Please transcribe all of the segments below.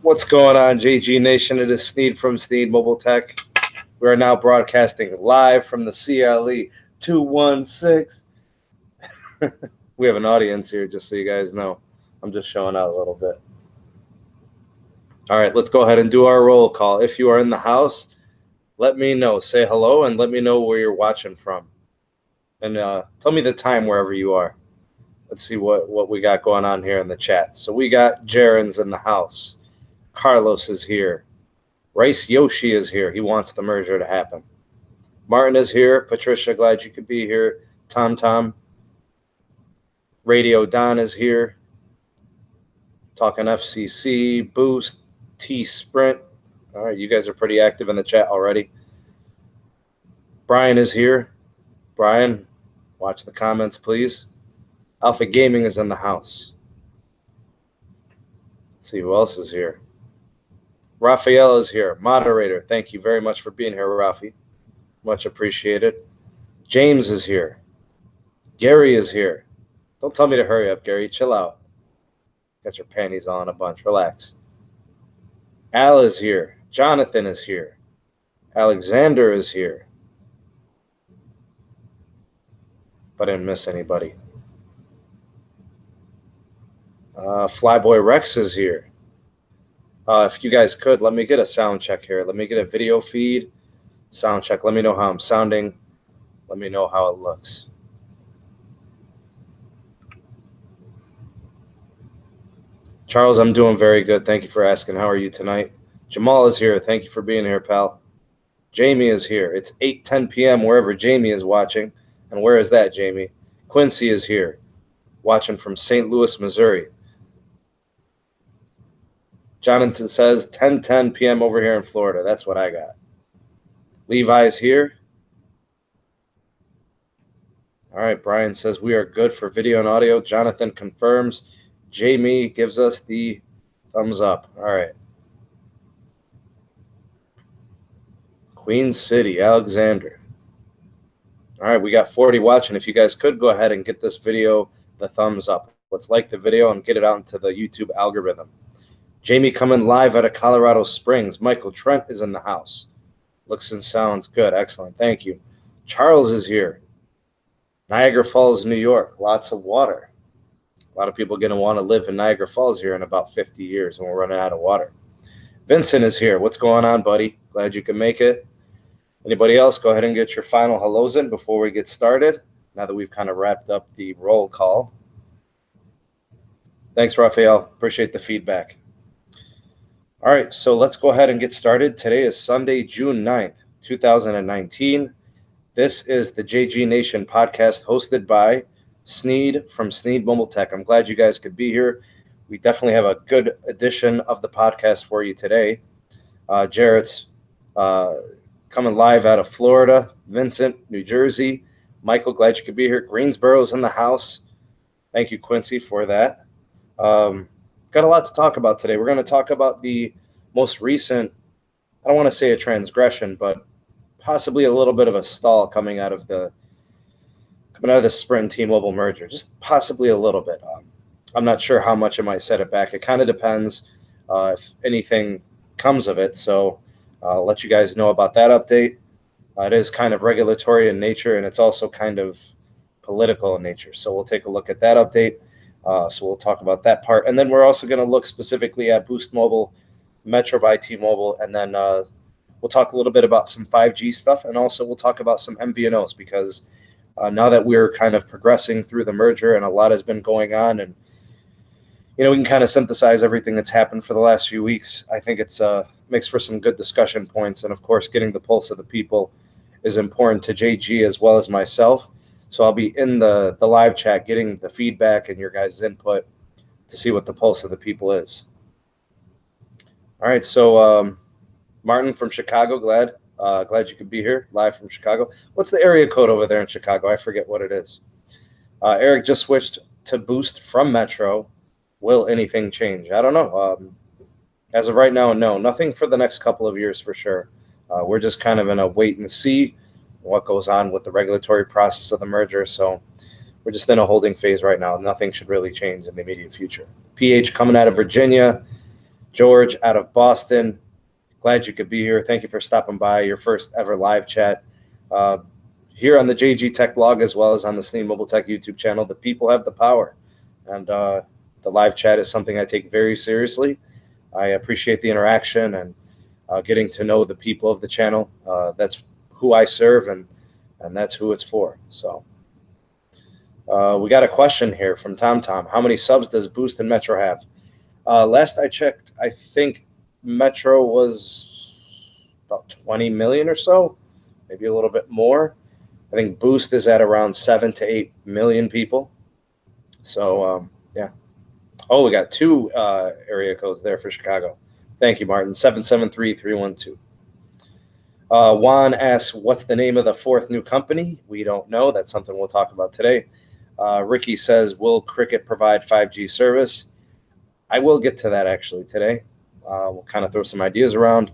What's going on, JGnation? It is Sneed from Sneed Mobile Tech. We are now broadcasting live from the CLE 216. We have an audience here, just so you guys know. I'm just showing out a little bit. All right, let's go ahead and do our roll call. If you are in the house, let me know. Say hello and let me know where you're watching from. And tell me the time wherever you are. Let's see what we got going on here in the chat. So we got Jaren's in the house. Carlos is here. Rice Yoshi is here. He wants the merger to happen. Martin is here. Patricia, glad you could be here. Tom. Radio Don is here. Talking FCC. Boost. T-Sprint. All right, you guys are pretty active in the chat already. Brian is here. Brian, watch the comments, please. Alpha Gaming is in the house. Let's see who else is here. Raphael is here. Moderator, thank you very much for being here, Rafi. Much appreciated. James is here. Gary is here. Don't tell me to hurry up, Gary. Chill out. Got your panties on a bunch. Relax. Al is here. Jonathan is here. Alexander is here. But I didn't miss anybody. Flyboy Rex is here. If you guys could, let me get a sound check here. Let me get a video feed. Sound check. Let me know how I'm sounding. Let me know how it looks. Charles, I'm doing very good. Thank you for asking. How are you tonight? Jamal is here. Thank you for being here, pal. Jamie is here. It's 8:10 p.m. wherever Jamie is watching. And where is that, Jamie? Quincy is here, watching from St. Louis, Missouri. Jonathan says 10:10 p.m. over here in Florida. That's what I got. Levi's here. All right, Brian says we are good for video and audio. Jonathan confirms. Jamie gives us the thumbs up. All right. Queen City, Alexander. All right, we got 40 watching. If you guys could go ahead and get this video the thumbs up. Let's like the video and get it out into the YouTube algorithm. Jamie coming live out of Colorado Springs. Michael Trent is in the house. Looks and sounds good. Excellent. Thank you. Charles is here. Niagara Falls, New York. Lots of water. A lot of people are going to want to live in Niagara Falls here in about 50 years when we're running out of water. Vincent is here. What's going on, buddy? Glad you can make it. Anybody else? Go ahead and get your final hellos in before we get started, now that we've kind of wrapped up the roll call. Thanks, Raphael. Appreciate the feedback. All right, so let's go ahead and get started. Today is Sunday, June 9th, 2019. This is the JGnation podcast hosted by Sneed from Sneed Mobile Tech. I'm glad you guys could be here. We definitely have a good edition of the podcast for you today. Jarrett's coming live out of Florida. Vincent, New Jersey. Michael, glad you could be here. Greensboro's in the house. Thank you, Quincy, for that. Got a lot to talk about today. We're going to talk about the most recent, I don't want to say a transgression, but possibly a little bit of a stall coming out of the Sprint and T-Mobile merger. Just possibly a little bit. I'm not sure how much it might set it back. It kind of depends if anything comes of it. So I'll let you guys know about that update. It is kind of regulatory in nature, and it's also kind of political in nature. So we'll take a look at that update. So we'll talk about that part. And then we're also going to look specifically at Boost Mobile, Metro by Tmobile, and then we'll talk a little bit about some 5G stuff, and also we'll talk about some MVNOs, because now that we're kind of progressing through the merger and a lot has been going on, and we can kind of synthesize everything that's happened for the last few weeks. I think it's makes for some good discussion points, and of course, getting the pulse of the people is important to JG as well as myself. So I'll be in the live chat getting the feedback and your guys' input to see what the pulse of the people is. All right, so Martin from Chicago, glad you could be here live from Chicago. What's the area code over there in Chicago? I forget what it is. Eric just switched to Boost from Metro. Will anything change? I don't know. As of right now, no. Nothing for the next couple of years for sure. We're just kind of in a wait and see what goes on with the regulatory process of the merger. So we're just in a holding phase right now. Nothing should really change in the immediate future. PH coming out of Virginia. George out of Boston, glad you could be here. Thank you for stopping by, your first ever live chat. Here on the JGTechBlog as well as on the Sneed Mobile Tech YouTube channel, the people have the power. And the live chat is something I take very seriously. I appreciate the interaction and getting to know the people of the channel. That's who I serve, and that's who it's for. So we got a question here from Tom. How many subs does Boost and Metro have? Last I checked, I think Metro was about 20 million or so, maybe a little bit more. I think Boost is at around 7 to 8 million people. So, yeah. Oh, we got 2 area codes there for Chicago. Thank you, Martin. 773-312. Juan asks, what's the name of the 4th new company? We don't know. That's something we'll talk about today. Ricky says, will Cricket provide 5G service? I will get to that actually today. We'll kind of throw some ideas around.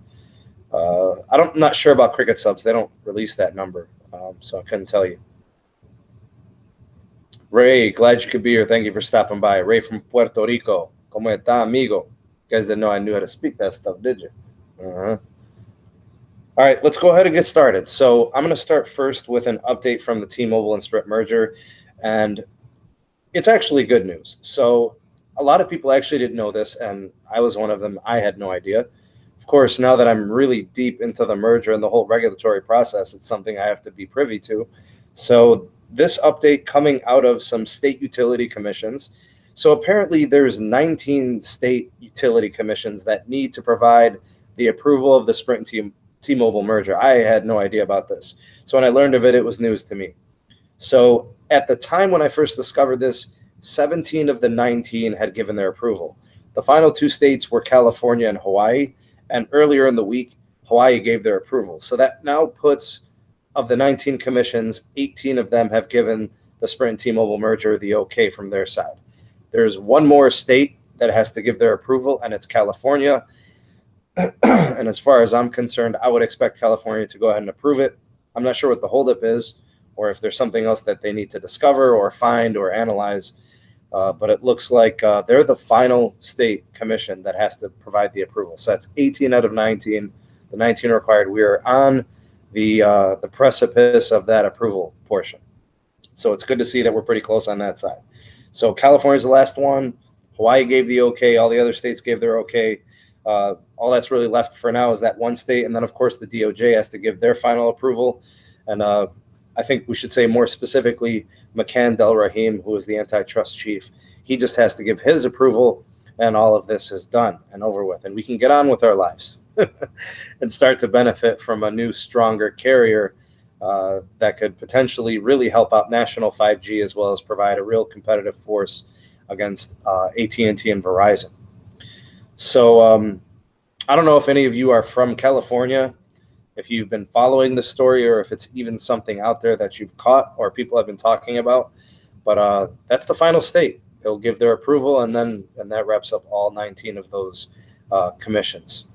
I'm not sure about Cricket subs. They don't release that number, so I couldn't tell you. Ray, glad you could be here. Thank you for stopping by. Ray from Puerto Rico. ¿Cómo está, amigo? You guys didn't know I knew how to speak that stuff, did you? All right, let's go ahead and get started. So I'm going to start first with an update from the T-Mobile and Sprint merger, and it's actually good news. So a lot of people actually didn't know this, and I was one of them. I had no idea. Of course, now that I'm really deep into the merger and the whole regulatory process, it's something I have to be privy to. So this update coming out of some state utility commissions. So apparently there's 19 state utility commissions that need to provide the approval of the Sprint and T-Mobile merger. I had no idea about this. So when I learned of it, it was news to me. So at the time when I first discovered this, 17 of the 19 had given their approval. The final 2 states were California and Hawaii, and earlier in the week, Hawaii gave their approval. So that now puts, of the 19 commissions, 18 of them have given the Sprint and T-Mobile merger the okay from their side. There's one more state that has to give their approval, and it's California. And as far as I'm concerned, I would expect California to go ahead and approve it. I'm not sure what the holdup is, or if there's something else that they need to discover or find or analyze. But it looks like they're the final state commission that has to provide the approval. So that's 18 out of 19. The 19 required. We are on the precipice of that approval portion. So it's good to see that we're pretty close on that side. So California's the last one. Hawaii gave the okay. All the other states gave their okay. All that's really left for now is that one state. And then, of course, the DOJ has to give their final approval. And I think we should say more specifically, McCann Del Rahim, who is the antitrust chief, he just has to give his approval, and all of this is done and over with. And we can get on with our lives and start to benefit from a new, stronger carrier that could potentially really help out national 5G as well as provide a real competitive force against AT&T and Verizon. So I don't know if any of you are from California, if you've been following the story, or if it's even something out there that you've caught or people have been talking about. But that's the final state. They'll give their approval, and that wraps up all 19 of those commissions.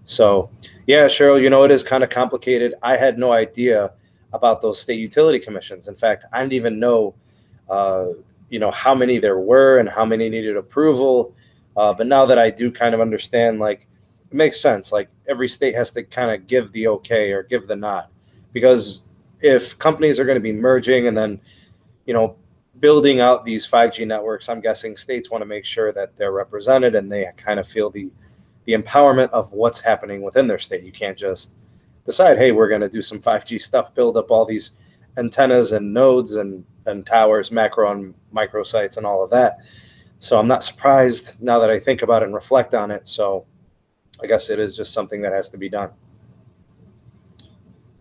So, yeah, Cheryl, it is kind of complicated. I had no idea about those state utility commissions. In fact, I didn't even know, how many there were and how many needed approval. But now that I do kind of understand, like, it makes sense. Like, every state has to kind of give the okay or give the nod, because if companies are going to be merging and then, building out these 5G networks, I'm guessing states want to make sure that they're represented and they kind of feel the empowerment of what's happening within their state. You can't just decide, hey, we're going to do some 5G stuff, build up all these antennas and nodes and towers, macro and micro sites and all of that. So I'm not surprised now that I think about it and reflect on it. So I guess it is just something that has to be done.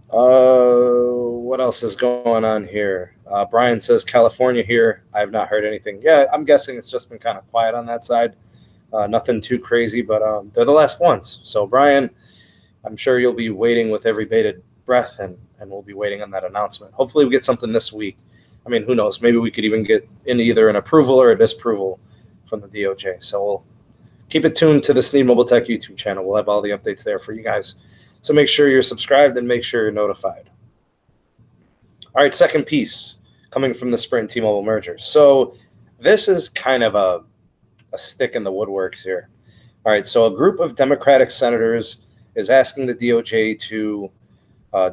What else is going on here? Brian says California here. I have not heard anything. Yeah, I'm guessing it's just been kind of quiet on that side. Nothing too crazy, but they're the last ones. So Brian, I'm sure you'll be waiting with every bated breath, and we'll be waiting on that announcement. Hopefully we get something this week. I mean, who knows? Maybe we could even get in either an approval or a disapproval from the DOJ. So we'll keep it tuned to the Sneed Mobile Tech YouTube channel. We'll have all the updates there for you guys. So make sure you're subscribed and make sure you're notified. All right, second piece coming from the Sprint and T-Mobile merger. So this is kind of a stick in the woodworks here. All right, so a group of Democratic senators is asking the DOJ to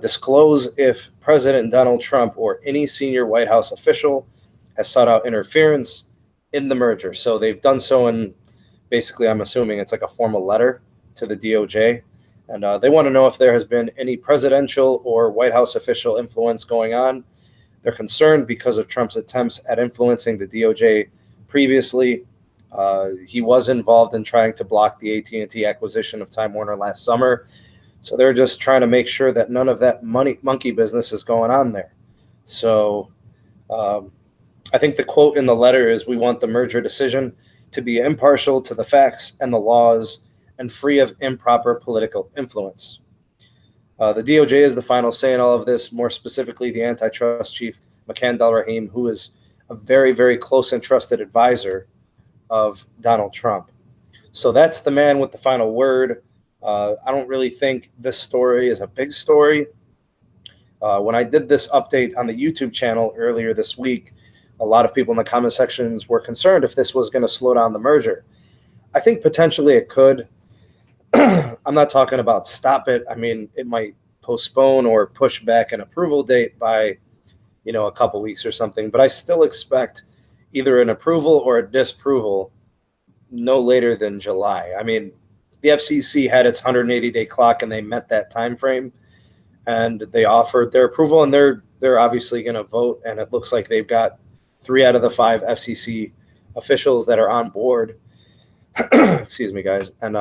disclose if President Donald Trump or any senior White House official has sought out interference in the merger. So they've done so in basically, I'm assuming it's like a formal letter to the DOJ. And they want to know if there has been any presidential or White House official influence going on. They're concerned because of Trump's attempts at influencing the DOJ previously. He was involved in trying to block the AT&T acquisition of Time Warner last summer. So they're just trying to make sure that none of that monkey business is going on there. So I think the quote in the letter is, "We want the merger decision to be impartial to the facts and the laws and free of improper political influence." The DOJ is the final say in all of this, more specifically the antitrust chief, McCann Delrahim, who is a very, very close and trusted advisor of Donald Trump. So that's the man with the final word. I don't really think this story is a big story. When I did this update on the YouTube channel earlier this week, a lot of people in the comment sections were concerned if this was going to slow down the merger. I think potentially it could. I'm not talking about stop it. I mean, it might postpone or push back an approval date by, a couple weeks or something. But I still expect either an approval or a disapproval no later than July. I mean, the FCC had its 180-day clock, and they met that time frame, and they offered their approval, and they're obviously going to vote. And it looks like they've got 3 out of the 5 FCC officials that are on board. Excuse me, guys. And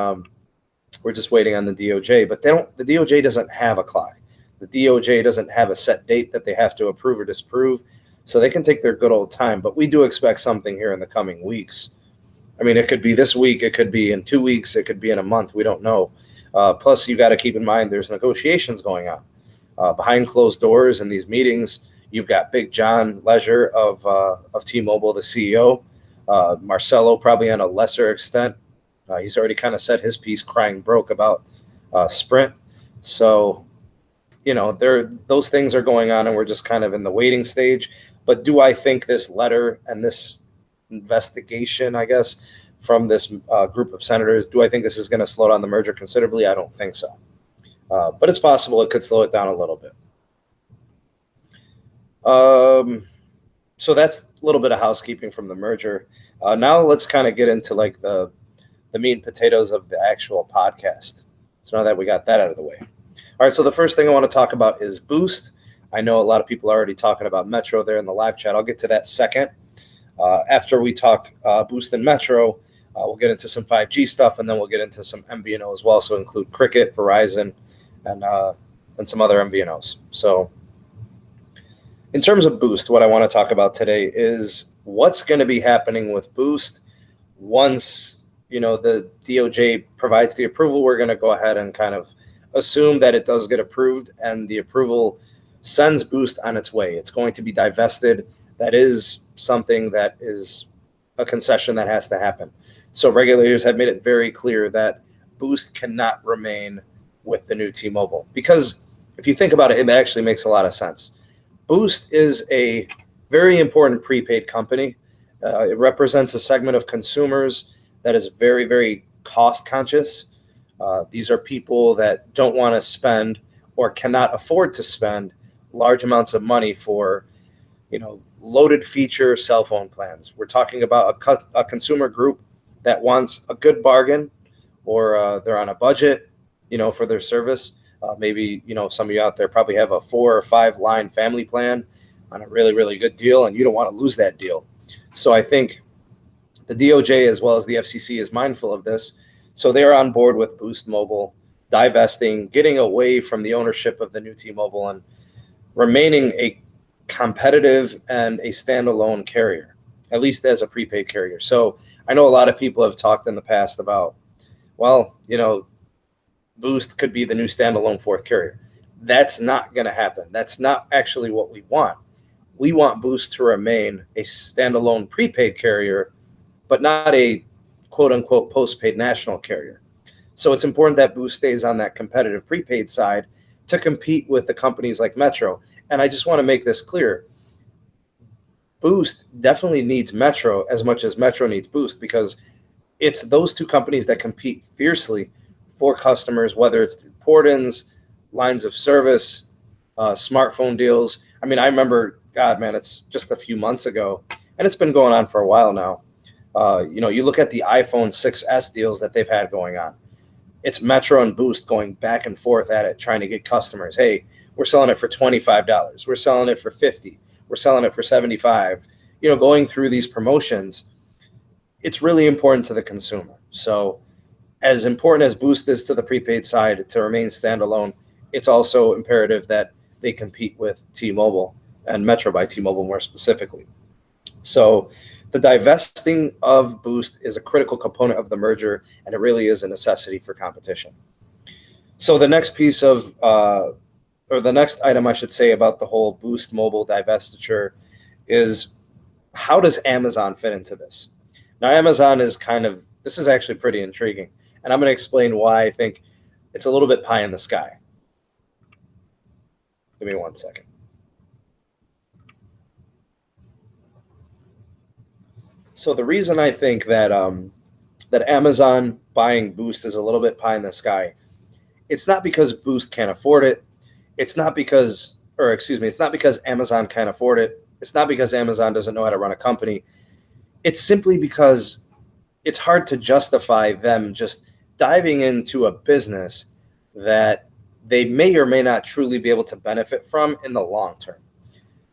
we're just waiting on the DOJ, but the DOJ doesn't have a clock. The DOJ doesn't have a set date that they have to approve or disapprove, so they can take their good old time. But we do expect something here in the coming weeks. I mean, it could be this week, it could be in 2 weeks, it could be in a month. We don't know. Plus, you got to keep in mind there's negotiations going on behind closed doors in these meetings. You've got Big John Leisure of T-Mobile, the CEO. Marcelo, probably on a lesser extent. He's already kind of said his piece, crying broke about Sprint. So, those things are going on, and we're just kind of in the waiting stage. But do I think this letter and this investigation, I guess, from this group of senators, do I think this is going to slow down the merger considerably? I don't think so. But it's possible it could slow it down a little bit. So that's a little bit of housekeeping from the merger. Now let's kind of get into like the meat and potatoes of the actual podcast. So now that we got that out of the way. All right, so the first thing I want to talk about is Boost. I know a lot of people are already talking about Metro there in the live chat. I'll get to that second. After we talk Boost and Metro, we'll get into some 5G stuff, and then we'll get into some MVNO as well, so include Cricket, Verizon, and some other MVNOs. So in terms of Boost, what I want to talk about today is what's going to be happening with Boost once the DOJ provides the approval. We're going to go ahead and kind of assume that it does get approved, and the approval sends Boost on its way. It's going to be divested. That is something that is a concession that has to happen. So regulators have made it very clear that Boost cannot remain with the new T-Mobile, because if you think about it, it actually makes a lot of sense. Boost is a very important prepaid company. It represents a segment of consumers that is very, very cost conscious. These are people that don't want to spend or cannot afford to spend large amounts of money for, loaded feature cell phone plans. We're talking about a consumer group that wants a good bargain, or they're on a budget, for their service. Maybe, some of you out there probably have a 4 or 5 line family plan on a really, really good deal, and you don't want to lose that deal. So I think the DOJ as well as the FCC is mindful of this. So they're on board with Boost Mobile, divesting, getting away from the ownership of the new T-Mobile, and remaining a competitive and a standalone carrier, at least as a prepaid carrier. So I know a lot of people have talked in the past about, Boost could be the new standalone 4th carrier. That's not going to happen. That's not actually what we want. We want Boost to remain a standalone prepaid carrier, but not a quote-unquote postpaid national carrier. So it's important that Boost stays on that competitive prepaid side to compete with the companies like Metro. And I just want to make this clear. Boost definitely needs Metro as much as Metro needs Boost, because it's those two companies that compete fiercely for customers, whether it's through port-ins, lines of service, smartphone deals. I mean, I remember, God, man, it's just a few months ago, and it's been going on for a while now. You look at the iPhone 6S deals that they've had going on. It's Metro and Boost going back and forth at it, trying to get customers. Hey, we're selling it for $25. We're selling it for $50. We're selling it for $75. Going through these promotions, it's really important to the consumer. So as important as Boost is to the prepaid side to remain standalone, it's also imperative that they compete with T-Mobile and Metro by T-Mobile more specifically. So the divesting of Boost is a critical component of the merger, and it really is a necessity for competition. So the next piece of, or the next item I should say about the whole Boost Mobile divestiture is, how does Amazon fit into this? Now, Amazon is this is actually pretty intriguing, and I'm going to explain why I think it's a little bit pie in the sky. Give me 1 second. So the reason I think that that Amazon buying Boost is a little bit pie in the sky, it's not because Boost can't afford it. It's not because Amazon can't afford it. It's not because Amazon doesn't know how to run a company. It's simply because it's hard to justify them just diving into a business that they may or may not truly be able to benefit from in the long term.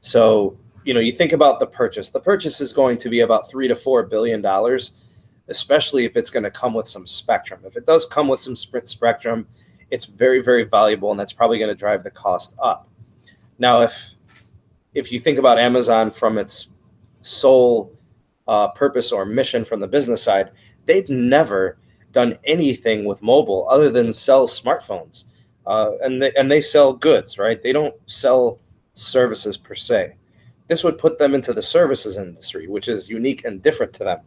So, you think about the purchase. The purchase is going to be about $3 to $4 billion, especially if it's going to come with some spectrum. If it does come with some spectrum, it's very, very valuable, and that's probably going to drive the cost up. Now, if you think about Amazon from its sole purpose or mission from the business side, they've never done anything with mobile other than sell smartphones, and they sell goods, right? They don't sell services per se. This would put them into the services industry, which is unique and different to them.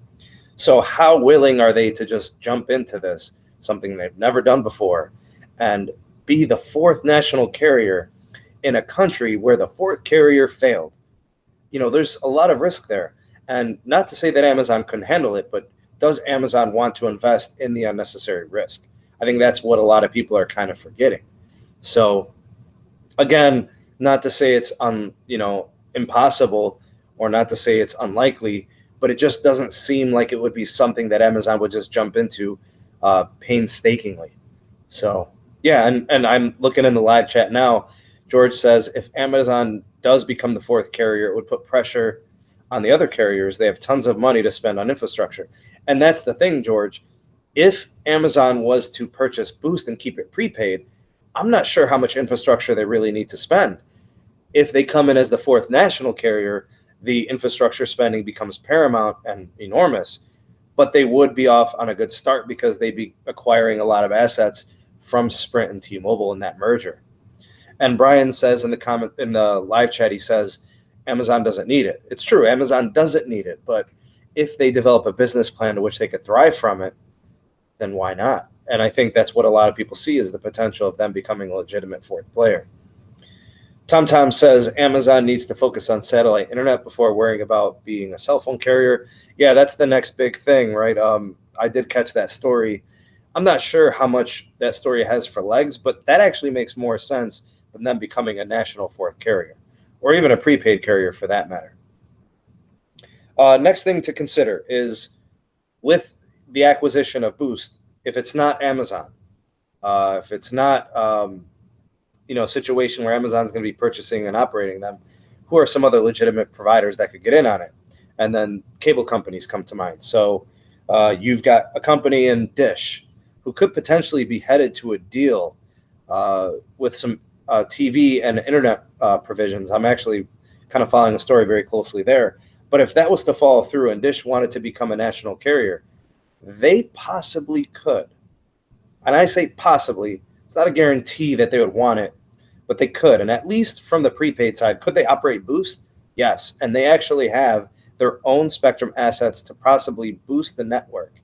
So how willing are they to just jump into this, something they've never done before, and be the fourth national carrier in a country where the fourth carrier failed? There's a lot of risk there. And not to say that Amazon couldn't handle it, but does Amazon want to invest in the unnecessary risk? I think that's what a lot of people are kind of forgetting. So again, not to say it's impossible, or not to say it's unlikely, but it just doesn't seem like it would be something that Amazon would just jump into painstakingly. So yeah, and I'm looking in the live chat now. George says if Amazon does become the fourth carrier, it would put pressure on the other carriers. They have tons of money to spend on infrastructure. And that's the thing, George. If Amazon was to purchase Boost and keep it prepaid, I'm not sure how much infrastructure they really need to spend. If they come in as the fourth national carrier, the infrastructure spending becomes paramount and enormous, but they would be off on a good start because they'd be acquiring a lot of assets from Sprint and T-Mobile in that merger. And Brian says in the live chat, he says, Amazon doesn't need it. It's true, Amazon doesn't need it, but if they develop a business plan to which they could thrive from it, then why not? And I think that's what a lot of people see is the potential of them becoming a legitimate fourth player. Tom says Amazon needs to focus on satellite internet before worrying about being a cell phone carrier. Yeah, that's the next big thing, right? I did catch that story. I'm not sure how much that story has for legs, but that actually makes more sense than them becoming a national fourth carrier, or even a prepaid carrier for that matter. Next thing to consider is with the acquisition of Boost, if it's not Amazon, if it's not a situation where Amazon's going to be purchasing and operating them, who are some other legitimate providers that could get in on it? And then cable companies come to mind. So you've got a company in Dish who could potentially be headed to a deal with some TV and internet provisions. I'm actually kind of following the story very closely there. But if that was to fall through and Dish wanted to become a national carrier, they possibly could. And I say possibly. It's not a guarantee that they would want it, but they could. And at least from the prepaid side, could they operate Boost? Yes. And they actually have their own spectrum assets to possibly boost the network.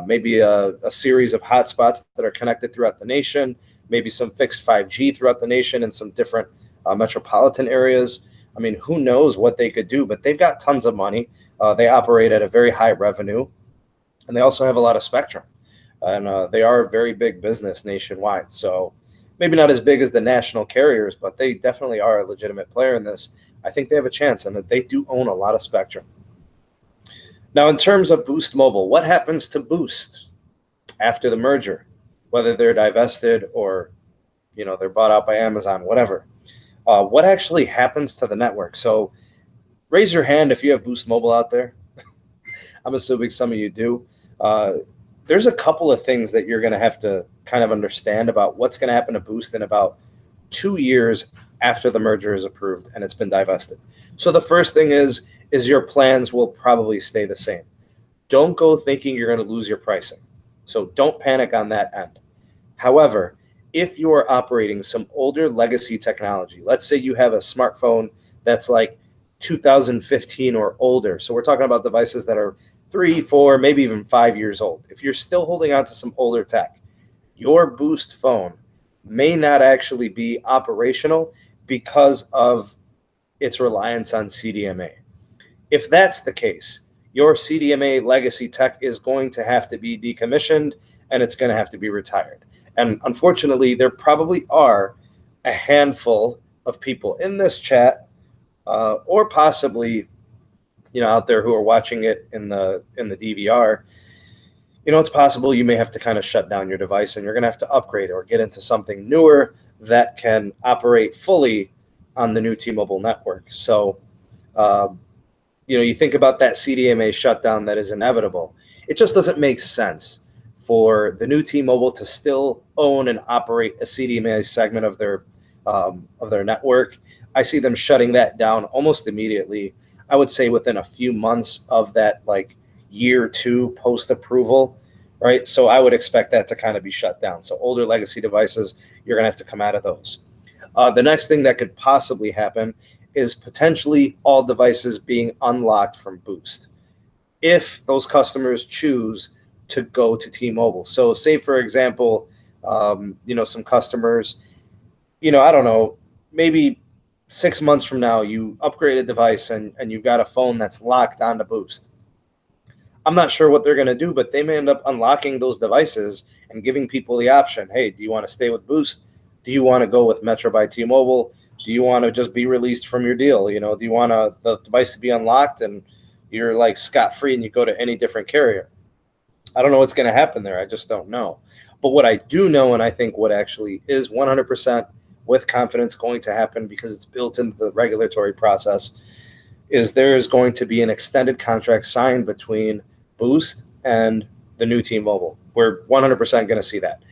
Maybe a series of hotspots that are connected throughout the nation, maybe some fixed 5G throughout the nation in some different metropolitan areas. I mean, who knows what they could do, but they've got tons of money. They operate at a very high revenue. and they also have a lot of spectrum. And they are a very big business nationwide. So maybe not as big as the national carriers, but they definitely are a legitimate player in this. I think they have a chance, and that they do own a lot of spectrum. Now, in terms of Boost Mobile, what happens to Boost after the merger, whether they're divested or they're bought out by Amazon, whatever? What actually happens to the network? So raise your hand if you have Boost Mobile out there. I'm assuming some of you do. There's a couple of things that you're going to have to kind of understand about what's going to happen to Boost in about 2 years after the merger is approved and it's been divested. So the first thing is your plans will probably stay the same. Don't go thinking you're going to lose your pricing. So don't panic on that end. However, if you are operating some older legacy technology, let's say you have a smartphone that's like 2015 or older. So we're talking about devices that are 3, 4, maybe even 5 years old. If you're still holding on to some older tech, your Boost phone may not actually be operational because of its reliance on CDMA. If that's the case, your CDMA legacy tech is going to have to be decommissioned and it's going to have to be retired. And unfortunately, there probably are a handful of people in this chat or possibly out there who are watching it in the DVR. It's possible you may have to kind of shut down your device and you're going to have to upgrade or get into something newer that can operate fully on the new T-Mobile network. So, you think about that CDMA shutdown that is inevitable. It just doesn't make sense for the new T-Mobile to still own and operate a CDMA segment of their network. I see them shutting that down almost immediately. I would say within a few months of that, like year 2 post approval, right? So I would expect that to kind of be shut down. So older legacy devices, you're going to have to come out of those. The next thing that could possibly happen is potentially all devices being unlocked from Boost if those customers choose to go to T-Mobile. So say, for example, some customers, I don't know, maybe 6 months from now, you upgrade a device and you've got a phone that's locked onto Boost. I'm not sure what they're going to do, but they may end up unlocking those devices and giving people the option. Hey, do you want to stay with Boost? Do you want to go with Metro by T-Mobile? Do you want to just be released from your deal? Do you want the device to be unlocked and you're like scot-free and you go to any different carrier? I don't know what's going to happen there. I just don't know. But what I do know, and I think what actually is 100% with confidence going to happen because it's built into the regulatory process, is there is going to be an extended contract signed between Boost and the new T-Mobile. We're 100% going to see that.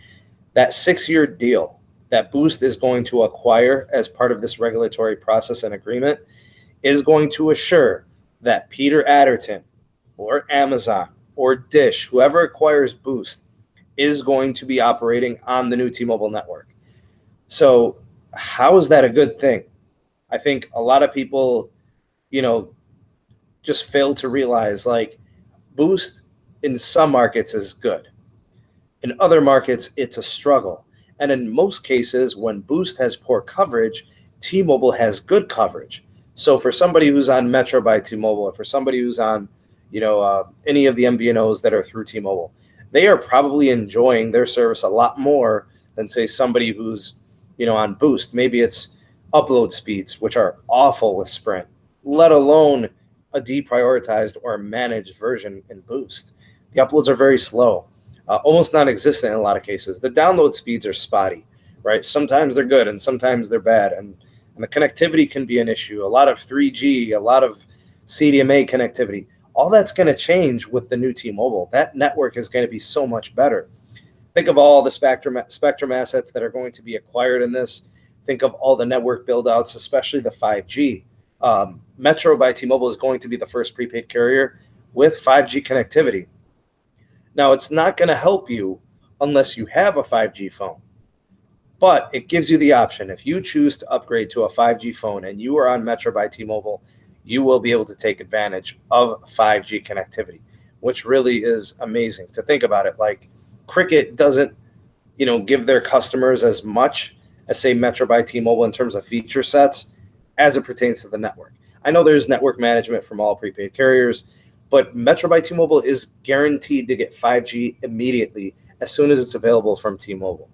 That 6-year deal that Boost is going to acquire as part of this regulatory process and agreement is going to assure that Peter Adderton or Amazon or Dish, whoever acquires Boost, is going to be operating on the new T-Mobile network. So how is that a good thing? I think a lot of people, just fail to realize, like, Boost in some markets is good. In other markets, it's a struggle. And in most cases, when Boost has poor coverage, T-Mobile has good coverage. So for somebody who's on Metro by T-Mobile, or for somebody who's on, any of the MVNOs that are through T-Mobile, they are probably enjoying their service a lot more than, say, somebody who's, on Boost. Maybe it's upload speeds, which are awful with Sprint, let alone a deprioritized or managed version in Boost. The uploads are very slow, almost non-existent in a lot of cases. The download speeds are spotty, right? Sometimes they're good and sometimes they're bad. And the connectivity can be an issue. A lot of 3G, a lot of CDMA connectivity. All that's going to change with the new T-Mobile. That network is going to be so much better. Think of all the spectrum assets that are going to be acquired in this. Think of all the network build-outs, especially the 5G. Metro by T-Mobile is going to be the first prepaid carrier with 5G connectivity. Now, it's not going to help you unless you have a 5G phone, but it gives you the option. If you choose to upgrade to a 5G phone and you are on Metro by T-Mobile, you will be able to take advantage of 5G connectivity, which really is amazing to think about it. Like, Cricket doesn't, give their customers as much as, say, Metro by T-Mobile in terms of feature sets as it pertains to the network. I know there's network management from all prepaid carriers, But Metro by T-Mobile is guaranteed to get 5G immediately as soon as it's available from T-Mobile.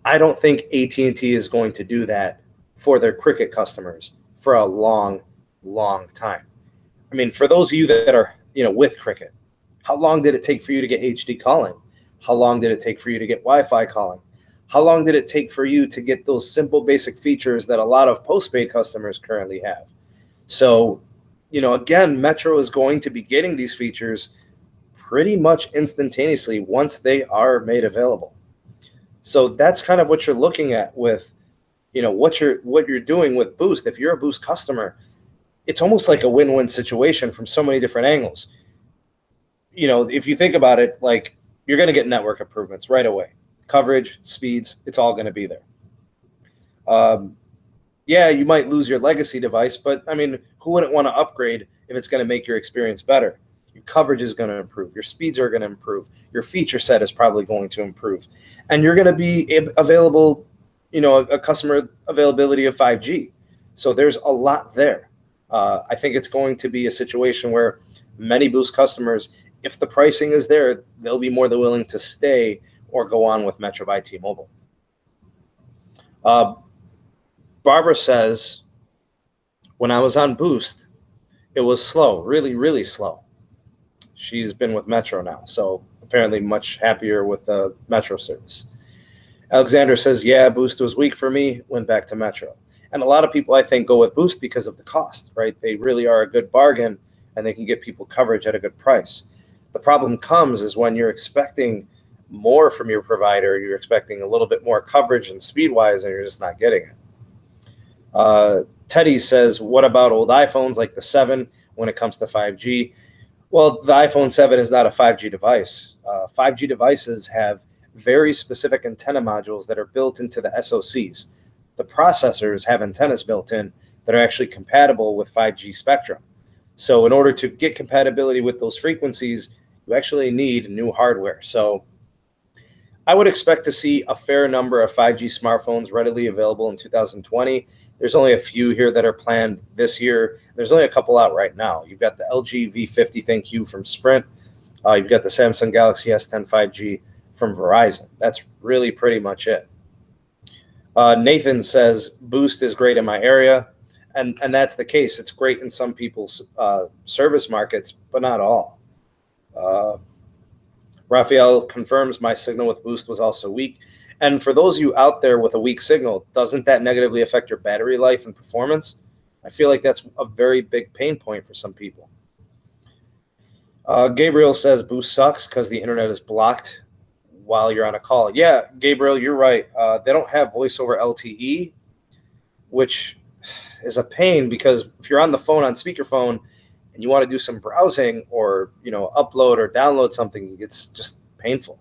I don't think AT&T is going to do that for their Cricket customers for a long, long time. I mean, for those of you that are, with Cricket, how long did it take for you to get HD calling? How long did it take for you to get Wi-Fi calling? How long did it take for you to get those simple basic features that a lot of postpaid customers currently have? So, again, Metro is going to be getting these features pretty much instantaneously once they are made available. So that's kind of what you're looking at with, what you're doing with Boost. If you're a Boost customer, it's almost like a win-win situation from so many different angles. If you think about it, like, you're going to get network improvements right away. Coverage, speeds, it's all going to be there. Yeah, you might lose your legacy device, but I mean, who wouldn't want to upgrade if it's going to make your experience better? Your coverage is going to improve. Your speeds are going to improve. Your feature set is probably going to improve. And you're going to be available, a customer availability of 5G. So there's a lot there. I think it's going to be a situation where many Boost customers, if the pricing is there, they'll be more than willing to stay or go on with Metro by T-Mobile. Barbara says, when I was on Boost, it was slow, really, really slow. She's been with Metro now, so apparently much happier with the Metro service. Alexander says, yeah, Boost was weak for me, went back to Metro. And a lot of people, I think, go with Boost because of the cost, right? They really are a good bargain, and they can get people coverage at a good price. The problem comes is when you're expecting more from your provider, you're expecting a little bit more coverage and speed-wise, and you're just not getting it. Teddy says, what about old iPhones like the 7 when it comes to 5G? Well, the iPhone 7 is not a 5G device. 5G devices have very specific antenna modules that are built into the SoCs. The processors have antennas built in that are actually compatible with 5G spectrum. So in order to get compatibility with those frequencies, you actually need new hardware. So I would expect to see a fair number of 5G smartphones readily available in 2020. There's only a few here that are planned this year. There's only a couple out right now. You've got the LG V50 ThinQ from Sprint. You've got the Samsung Galaxy S10 5G from Verizon. That's really pretty much it. Nathan says, Boost is great in my area. And that's the case. It's great in some people's service markets, but not all. Raphael confirms my signal with Boost was also weak. And for those of you out there with a weak signal, doesn't that negatively affect your battery life and performance? I feel like that's a very big pain point for some people. Gabriel says Boost sucks because the internet is blocked while you're on a call. Yeah, Gabriel, you're right. They don't have voice over LTE, which is a pain because if you're on the phone on speakerphone and you want to do some browsing or upload or download something, it's just painful.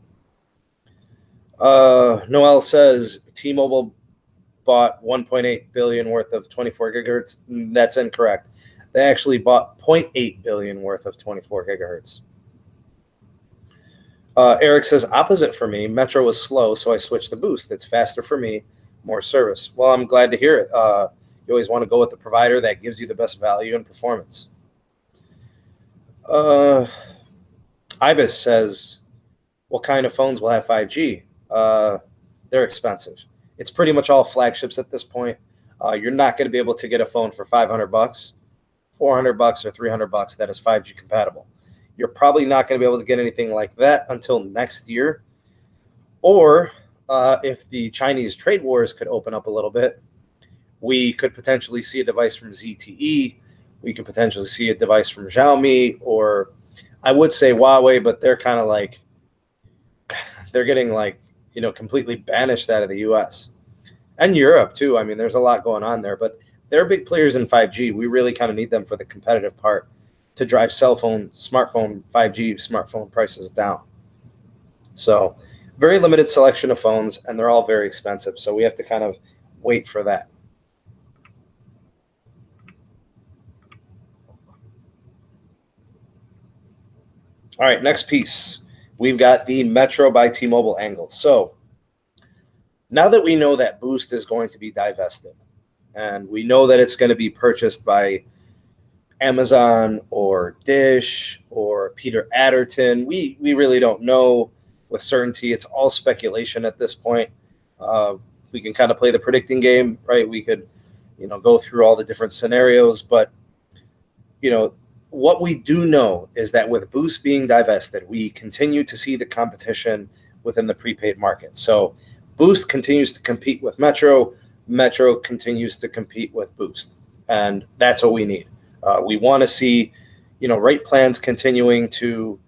Noel says T-Mobile bought 1.8 billion worth of 24 gigahertz. That's incorrect. They actually bought 0.8 billion worth of 24 gigahertz. Eric says opposite for me. Metro was slow, so I switched to Boost. It's faster for me, more service. Well, I'm glad to hear it. You always want to go with the provider that gives you the best value and performance. Ibis says, what kind of phones will have 5G? They're expensive. It's pretty much all flagships at this point. You're not going to be able to get a phone for $500, $400, or $300 that is 5G compatible. You're probably not going to be able to get anything like that until next year. Or if the Chinese trade wars could open up a little bit, we could potentially see a device from ZTE. We could potentially see a device from Xiaomi, or I would say Huawei, but they're kind of like, they're getting like, completely banished out of the US and Europe too. I mean, there's a lot going on there, but they're big players in 5G. We really kind of need them for the competitive part to drive smartphone 5G smartphone prices down. So very limited selection of phones, and they're all very expensive. So we have to kind of wait for that. All right, next piece. We've got the Metro by T-Mobile angle. So now that we know that Boost is going to be divested, and we know that it's going to be purchased by Amazon or Dish or Peter Adderton. We really don't know with certainty. It's all speculation at this point. We can kind of play the predicting game, right? We could, go through all the different scenarios, but what we do know is that with Boost being divested, we continue to see the competition within the prepaid market. So Boost continues to compete with Metro. Metro continues to compete with Boost, and that's what we need. We want to see, rate plans continuing to,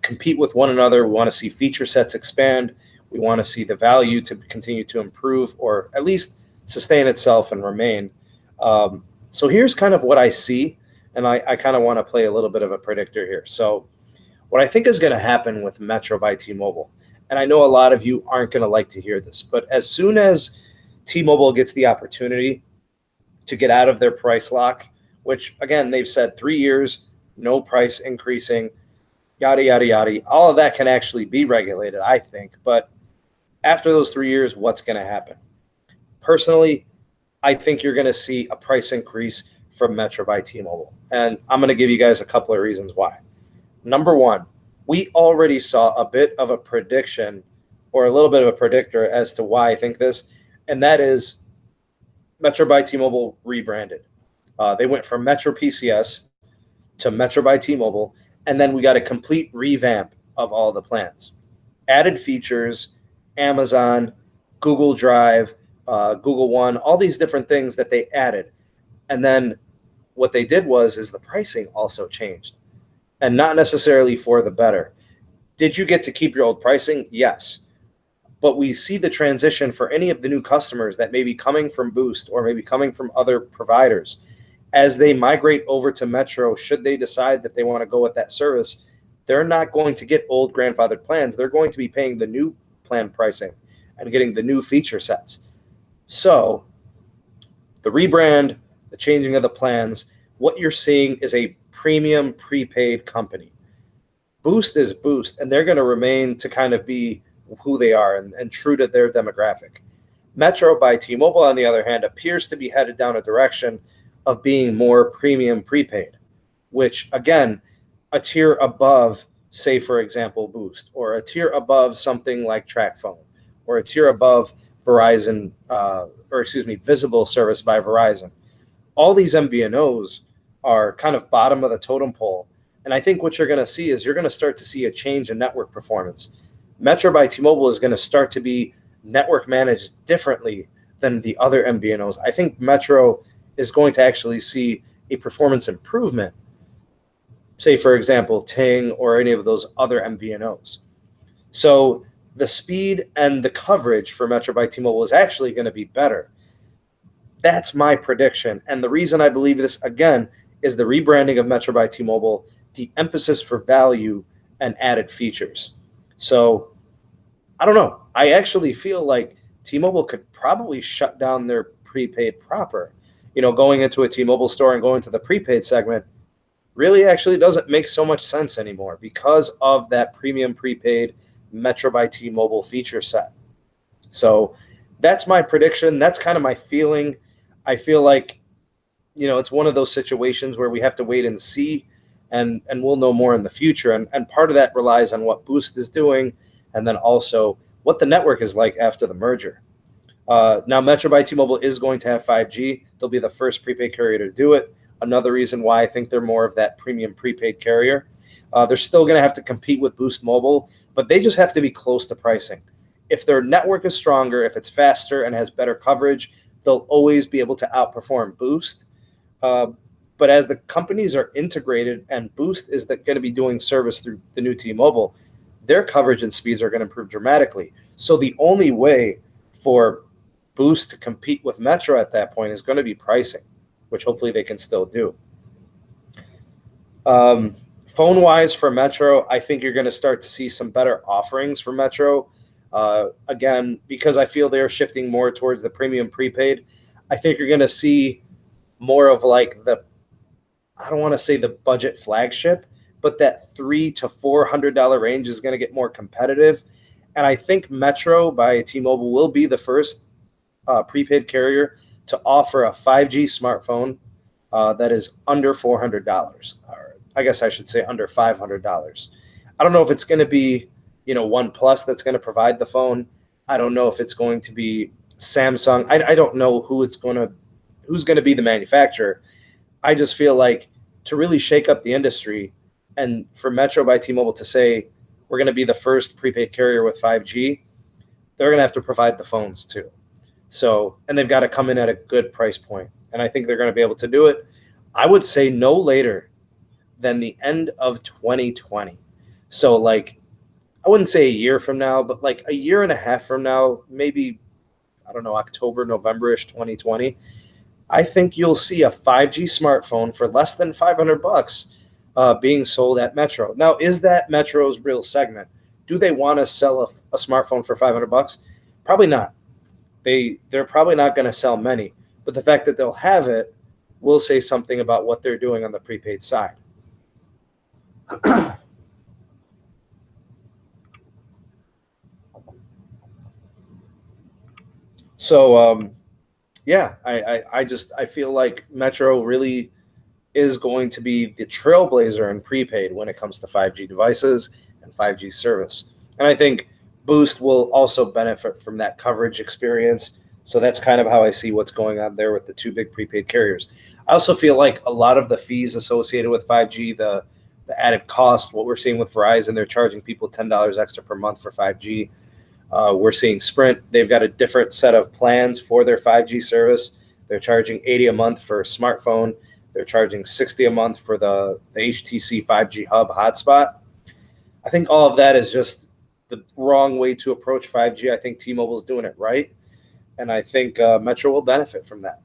compete with one another. We want to see feature sets expand. We want to see the value to continue to improve, or at least sustain itself and remain. So here's kind of what I see, and I kind of want to play a little bit of a predictor here. So what I think is going to happen with Metro by T-Mobile, and I know a lot of you aren't going to like to hear this, but as soon as T-Mobile gets the opportunity to get out of their price lock, which again, they've said 3 years, no price increasing, yada, yada, yada, all of that can actually be regulated, I think. But after those 3 years, what's going to happen? Personally, I think you're going to see a price increase from Metro by T-Mobile. And I'm going to give you guys a couple of reasons why. Number one, we already saw a bit of a prediction or a little bit of a predictor as to why I think this, and that is Metro by T-Mobile rebranded. They went from Metro PCS to Metro by T-Mobile, and then we got a complete revamp of all the plans. Added features, Amazon, Google Drive, Google One, all these different things that they added. And then what they did is the pricing also changed, and not necessarily for the better. Did you get to keep your old pricing? Yes. But we see the transition for any of the new customers that may be coming from Boost or maybe coming from other providers. As they migrate over to Metro, should they decide that they want to go with that service, they're not going to get old grandfathered plans. They're going to be paying the new plan pricing and getting the new feature sets. So the rebrand, the changing of the plans, what you're seeing is a premium prepaid company. Boost is Boost, and they're going to remain to kind of be who they are and true to their demographic. Metro by T-Mobile, on the other hand, appears to be headed down a direction of being more premium prepaid, which, again, a tier above, say, for example, Boost, or a tier above something like TracFone, or a tier above Verizon, Visible Service by Verizon. All these MVNOs are kind of bottom of the totem pole. And I think what you're going to see is you're going to start to see a change in network performance. Metro by T-Mobile is going to start to be network managed differently than the other MVNOs. I think Metro is going to actually see a performance improvement, say, for example, Ting or any of those other MVNOs. So the speed and the coverage for Metro by T-Mobile is actually going to be better. That's my prediction. And the reason I believe this, again, is the rebranding of Metro by T-Mobile, the emphasis for value and added features. So I don't know. I actually feel like T-Mobile could probably shut down their prepaid proper. Going into a T-Mobile store and going to the prepaid segment really actually doesn't make so much sense anymore because of that premium prepaid Metro by T-Mobile feature set. So that's my prediction. That's kind of my feeling. I feel like, it's one of those situations where we have to wait and see, and we'll know more in the future. And part of that relies on what Boost is doing, and then also what the network is like after the merger. Now, Metro by T-Mobile is going to have 5G. They'll be the first prepaid carrier to do it. Another reason why I think they're more of that premium prepaid carrier. They're still going to have to compete with Boost Mobile, but they just have to be close to pricing. If their network is stronger, if it's faster and has better coverage, they'll always be able to outperform Boost. But as the companies are integrated and Boost is going to be doing service through the new T-Mobile, their coverage and speeds are going to improve dramatically. So the only way for Boost to compete with Metro at that point is going to be pricing, which hopefully they can still do. Phone-wise for Metro, I think you're going to start to see some better offerings for Metro. Again, because I feel they're shifting more towards the premium prepaid, I think you're going to see more of like I don't want to say the budget flagship, but that $300 to $400 range is going to get more competitive. And I think Metro by T-Mobile will be the first prepaid carrier to offer a 5G smartphone that is under $400, or I guess I should say under $500. I don't know if it's going to be, OnePlus that's going to provide the phone. I don't know if it's going to be Samsung. I don't know who's going to be the manufacturer. I just feel like to really shake up the industry, and for Metro by T-Mobile to say we're going to be the first prepaid carrier with 5G, they're going to have to provide the phones too. So, and they've got to come in at a good price point. And I think they're going to be able to do it. I would say no later than the end of 2020. So, like, I wouldn't say a year from now, but like a year and a half from now, maybe, I don't know, October, November-ish 2020, I think you'll see a 5G smartphone for less than $500 being sold at Metro. Now, is that Metro's real segment? Do they want to sell a smartphone for $500? Probably not. They're probably not going to sell many, but the fact that they'll have it will say something about what they're doing on the prepaid side. So, yeah, I feel like Metro really is going to be the trailblazer in prepaid when it comes to 5G devices and 5G service. And I think Boost will also benefit from that coverage experience. So that's kind of how I see what's going on there with the two big prepaid carriers. I also feel like a lot of the fees associated with 5G, the added cost, what we're seeing with Verizon, they're charging people $10 extra per month for 5G. We're seeing Sprint, they've got a different set of plans for their 5G service. They're charging $80 a month for a smartphone. They're charging $60 a month for the HTC 5G hub hotspot. I think all of that is just the wrong way to approach 5G. I think T-Mobile's doing it right, and I think Metro will benefit from that.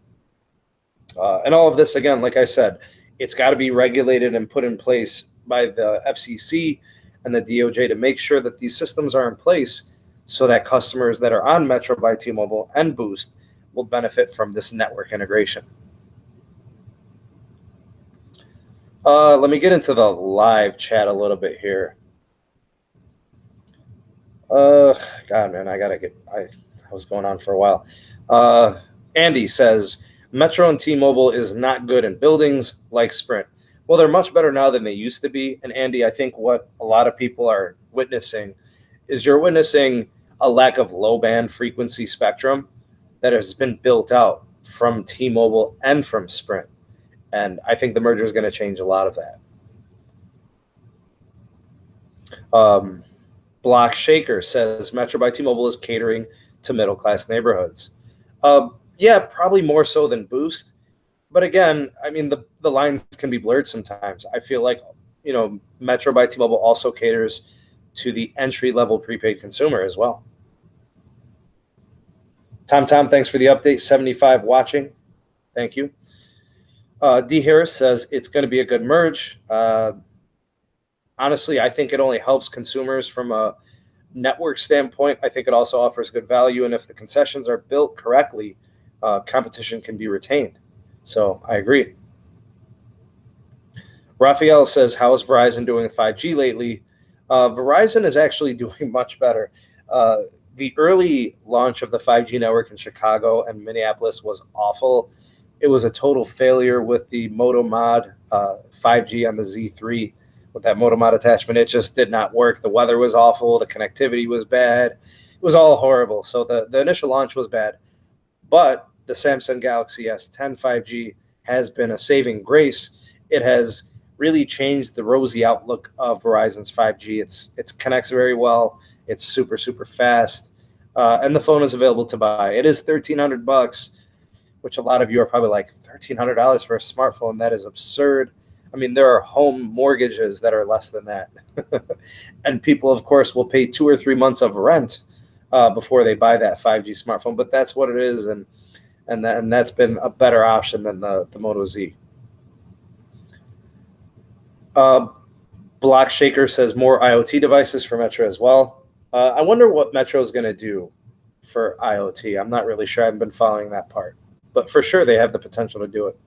And all of this, again, like I said, it's got to be regulated and put in place by the FCC and the DOJ to make sure that these systems are in place so that customers that are on Metro by T-Mobile and Boost will benefit from this network integration. Let me get into the live chat a little bit here. God, man, I was going on for a while. Andy says, Metro and T-Mobile is not good in buildings like Sprint. Well, they're much better now than they used to be. And Andy, I think what a lot of people are witnessing is you're witnessing a lack of low-band frequency spectrum that has been built out from T-Mobile and from Sprint. And I think the merger is going to change a lot of that. Block Shaker says Metro by T-Mobile is catering to middle-class neighborhoods. Yeah, probably more so than Boost. But again, I mean, the lines can be blurred sometimes. I feel like, Metro by T-Mobile also caters to the entry-level prepaid consumer as well. Tom, thanks for the update. 75 watching. Thank you. D. Harris says it's going to be a good merge. Honestly, I think it only helps consumers from a network standpoint. I think it also offers good value. And if the concessions are built correctly, competition can be retained. So I agree. Raphael says, how is Verizon doing with 5G lately? Verizon is actually doing much better. The early launch of the 5G network in Chicago and Minneapolis was awful. It was a total failure with the Moto Mod 5G on the Z3 with that Moto Mod attachment. It just did not work. The weather was awful. The connectivity was bad. It was all horrible. So the initial launch was bad. But the Samsung Galaxy S10 5G has been a saving grace. It has really changed the rosy outlook of Verizon's 5G. It connects very well. It's super, super fast. And the phone is available to buy. It is $1,300, which a lot of you are probably like, $1,300 for a smartphone? That is absurd. I mean, there are home mortgages that are less than that. And people, of course, will pay 2 or 3 months of rent before they buy that 5G smartphone. But that's what it is, and that's been a better option than the Moto Z. Block Shaker says more IoT devices for Metro as well. I wonder what Metro is going to do for IoT. I'm not really sure. I haven't been following that part. But for sure, they have the potential to do it.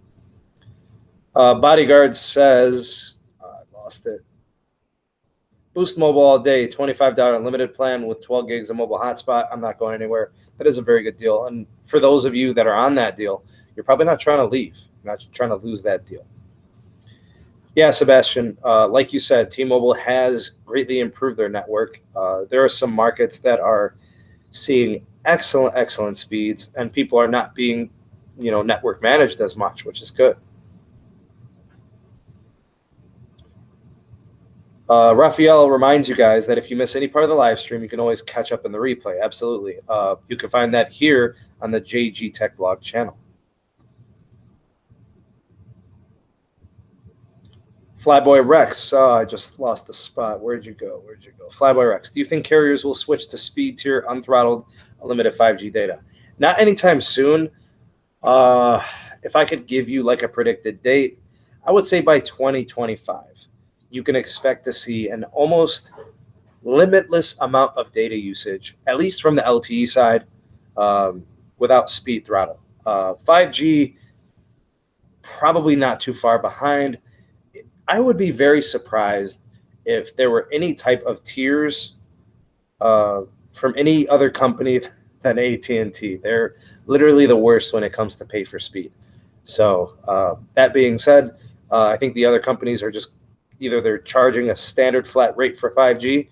Bodyguard says, I lost it. Boost Mobile all day, $25 unlimited plan with 12 gigs of mobile hotspot. I'm not going anywhere. That is a very good deal. And for those of you that are on that deal, you're probably not trying to leave. not trying to lose that deal. Yeah, Sebastian, like you said, T-Mobile has greatly improved their network. There are some markets that are seeing excellent speeds, and people are not being, network managed as much, which is good. Raphael reminds you guys that if you miss any part of the live stream, you can always catch up in the replay. Absolutely. You can find that here on the JGTechBlog channel. Flyboy Rex, I just lost the spot. Where'd you go? Flyboy Rex, do you think carriers will switch to speed tier unthrottled unlimited 5G data? Not anytime soon. If I could give you like a predicted date, I would say by 2025, you can expect to see an almost limitless amount of data usage, at least from the LTE side, without speed throttle. 5G, probably not too far behind. I would be very surprised if there were any type of tiers from any other company than AT&T. They're literally the worst when it comes to pay for speed. So that being said, I think the other companies are just either they're charging a standard flat rate for 5G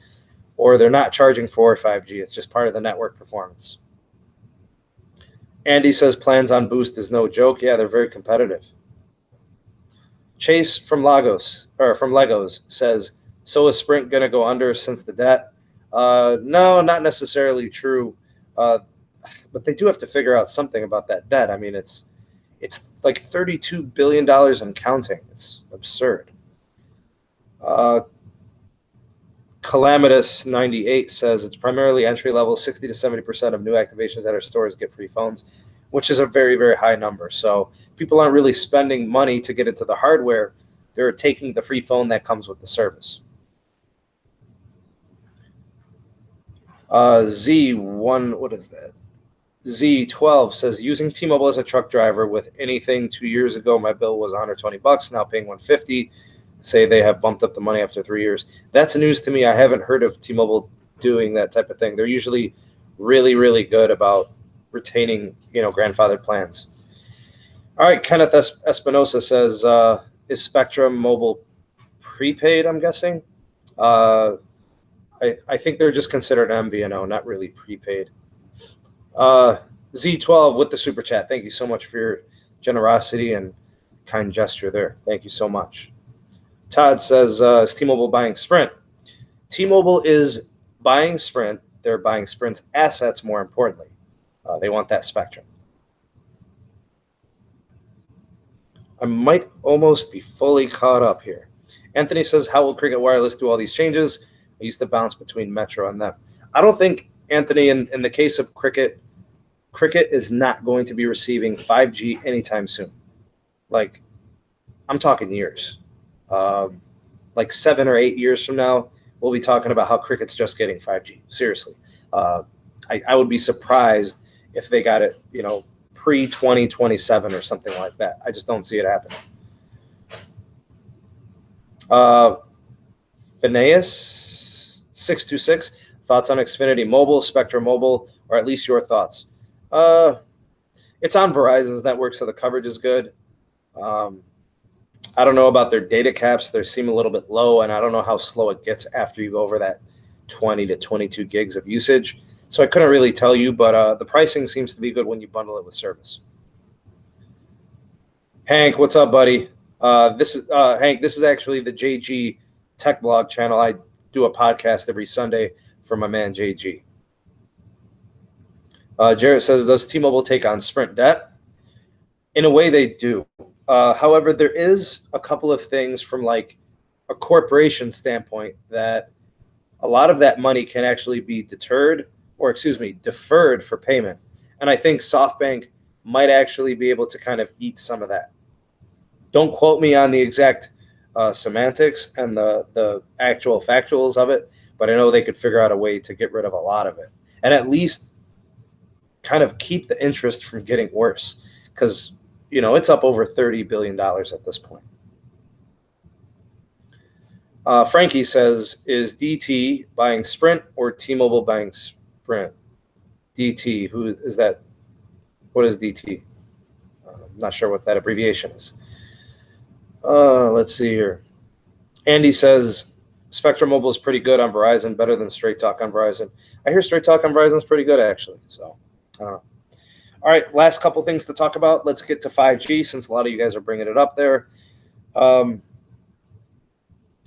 or they're not charging for 5G. It's just part of the network performance. Andy says plans on Boost is no joke. Yeah, they're very competitive. Chase from Legos says, so is Sprint going to go under since the debt? No, not necessarily true. But they do have to figure out something about that debt. I mean, it's like $32 billion and counting. It's absurd. Calamitous 98 says it's primarily entry level. 60 to 70% of new activations at our stores get free phones, which is a very, very high number. So people aren't really spending money to get into the hardware. They're taking the free phone that comes with the service. Z1, what is that? Z12 says, using T-Mobile as a truck driver with anything 2 years ago, my bill was $120, now paying $150. Say they have bumped up the money after 3 years. That's news to me. I haven't heard of T-Mobile doing that type of thing. They're usually really, really good about retaining, grandfathered plans. All right, Kenneth Espinosa says, is Spectrum Mobile prepaid, I'm guessing? I think they're just considered MVNO, not really prepaid. Z12 with the super chat. Thank you so much for your generosity and kind gesture there. Thank you so much. Todd says, is T-Mobile buying Sprint? T-Mobile is buying Sprint. They're buying Sprint's assets, more importantly. They want that spectrum. I might almost be fully caught up here. Anthony says, how will Cricket Wireless do all these changes? I used to bounce between Metro and them. I don't think, Anthony, in the case of Cricket is not going to be receiving 5G anytime soon. Like, I'm talking years. Like 7 or 8 years from now, we'll be talking about how Cricket's just getting 5G. Seriously. I would be surprised if they got it, pre-2027 or something like that. I just don't see it happening. Phineas 626, thoughts on Xfinity Mobile, Spectrum Mobile, or at least your thoughts? It's on Verizon's network, so the coverage is good. I don't know about their data caps. They seem a little bit low, and I don't know how slow it gets after you go over that 20 to 22 gigs of usage. So I couldn't really tell you, but the pricing seems to be good when you bundle it with service. Hank, what's up, buddy? This is Hank. This is actually the JGTechBlog channel. I do a podcast every Sunday for my man JG. Jarrett says, does T-Mobile take on Sprint debt? In a way, they do. However, there is a couple of things from like a corporation standpoint that a lot of that money can actually be deferred for payment. And I think SoftBank might actually be able to kind of eat some of that. Don't quote me on the exact semantics and the actual factuals of it, but I know they could figure out a way to get rid of a lot of it and at least kind of keep the interest from getting worse, because it's up over $30 billion at this point. Frankie says, is DT buying Sprint or T-Mobile buying Sprint? DT, who is that? What is DT? not sure what that abbreviation is. Let's see here. Andy says Spectrum Mobile is pretty good on Verizon, better than Straight Talk on Verizon. I hear Straight Talk on Verizon is pretty good, actually. So, I don't know. All right, last couple things to talk about. Let's get to 5G since a lot of you guys are bringing it up there.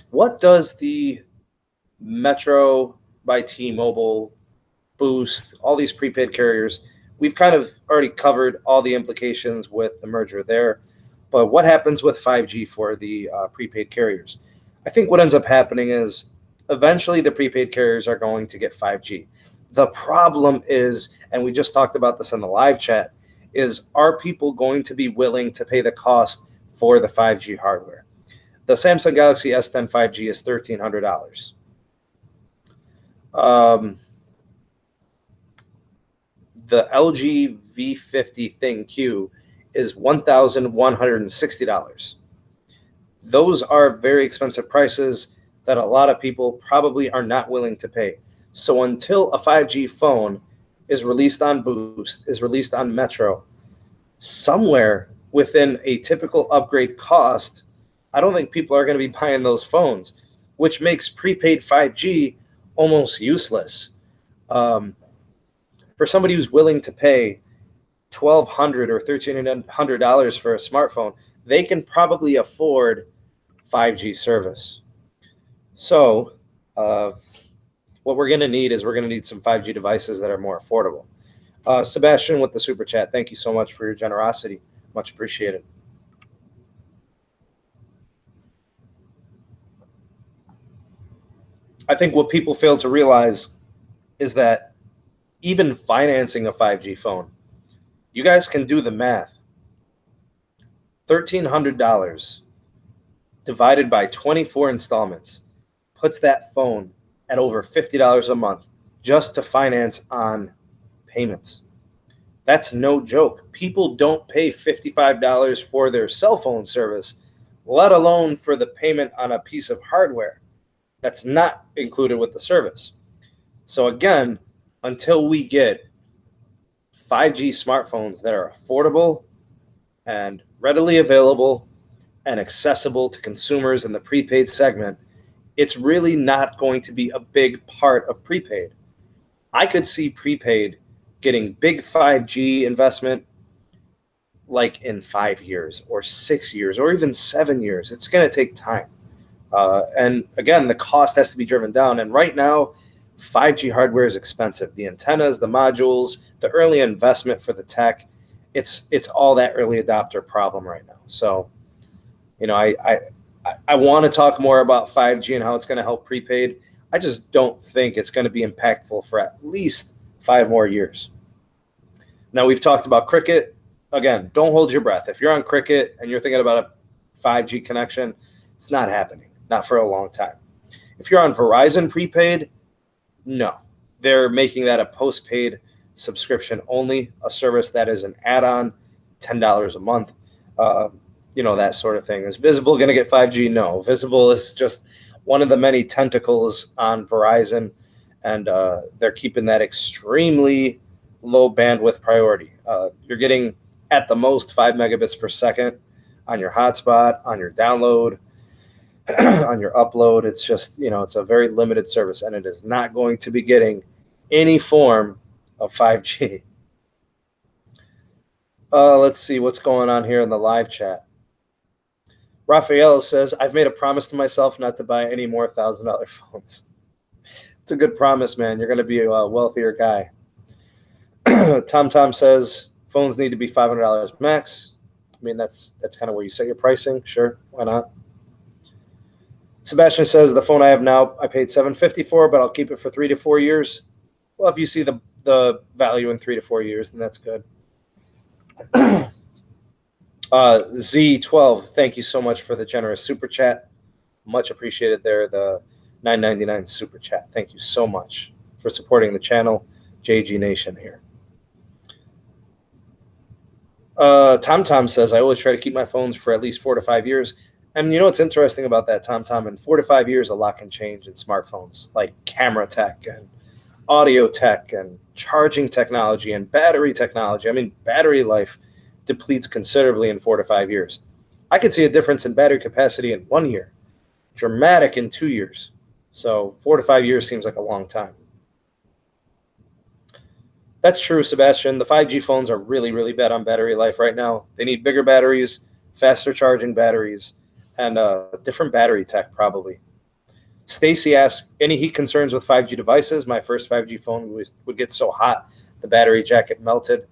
What does the Metro by T-Mobile, Boost, all these prepaid carriers, we've kind of already covered all the implications with the merger there. But what happens with 5G for the prepaid carriers? I think what ends up happening is eventually the prepaid carriers are going to get 5G. The problem is, and we just talked about this in the live chat, is are people going to be willing to pay the cost for the 5G hardware? The Samsung Galaxy S10 5G is $1,300. The LG V50 ThinQ is $1,160. Those are very expensive prices that a lot of people probably are not willing to pay. So until a 5G phone is released on Boost, is released on Metro, somewhere within a typical upgrade cost, I don't think people are going to be buying those phones, which makes prepaid 5G almost useless. For somebody who's willing to pay $1,200 or $1,300 for a smartphone, they can probably afford 5G service. So what we're going to need is we're going to need some 5G devices that are more affordable. Sebastian with the super chat, thank you so much for your generosity. Much appreciated. I think what people fail to realize is that even financing a 5G phone, you guys can do the math. $1,300 divided by 24 installments puts that phone at over $50 a month just to finance on payments. That's no joke. People don't pay $55 for their cell phone service, let alone for the payment on a piece of hardware that's not included with the service. So again, until we get 5G smartphones that are affordable and readily available and accessible to consumers in the prepaid segment, it's really not going to be a big part of prepaid. I could see prepaid getting big 5G investment like in 5 years or 6 years or even 7 years. It's going to take time. And again, the cost has to be driven down. And right now, 5G hardware is expensive. The antennas, the modules, the early investment for the tech, it's all that early adopter problem right now. So, I want to talk more about 5G and how it's going to help prepaid. I just don't think it's going to be impactful for at least 5 more years. Now, we've talked about Cricket. Again, don't hold your breath. If you're on Cricket and you're thinking about a 5G connection, it's not happening, not for a long time. If you're on Verizon prepaid, no. They're making that a postpaid subscription only, a service that is an add-on, $10 a month, that sort of thing. Is Visible going to get 5G? No. Visible is just one of the many tentacles on Verizon, and they're keeping that extremely low bandwidth priority. You're getting at the most 5 megabits per second on your hotspot, on your download, on your upload. It's just, it's a very limited service, and it is not going to be getting any form of 5G. Let's see what's going on here in the live chat. Raphael says, I've made a promise to myself not to buy any more $1,000 phones. It's a good promise, man. You're going to be a wealthier guy. Tom says, phones need to be $500 max. I mean, that's kind of where you set your pricing. Sure, why not? Sebastian says, the phone I have now, I paid $750 for, but I'll keep it for 3 to 4 years. Well, if you see the value in 3 to 4 years, then that's good. Z12, thank you so much for the generous super chat. Much appreciated there, the $9.99 super chat. Thank you so much for supporting the channel, JGnation here. Tom says, I always try to keep my phones for at least 4 to 5 years. And you know what's interesting about that, Tom? In 4 to 5 years, a lot can change in smartphones, like camera tech and audio tech and charging technology and battery technology. I mean, battery life depletes considerably in 4 to 5 years. I could see a difference in battery capacity in 1 year, dramatic in 2 years. So 4 to 5 years seems like a long time. That's true, Sebastian. The 5G phones are really, really bad on battery life right now. They need bigger batteries, faster charging batteries, and different battery tech probably. Stacy asks, any heat concerns with 5G devices? My first 5G phone would get so hot, the battery jacket melted.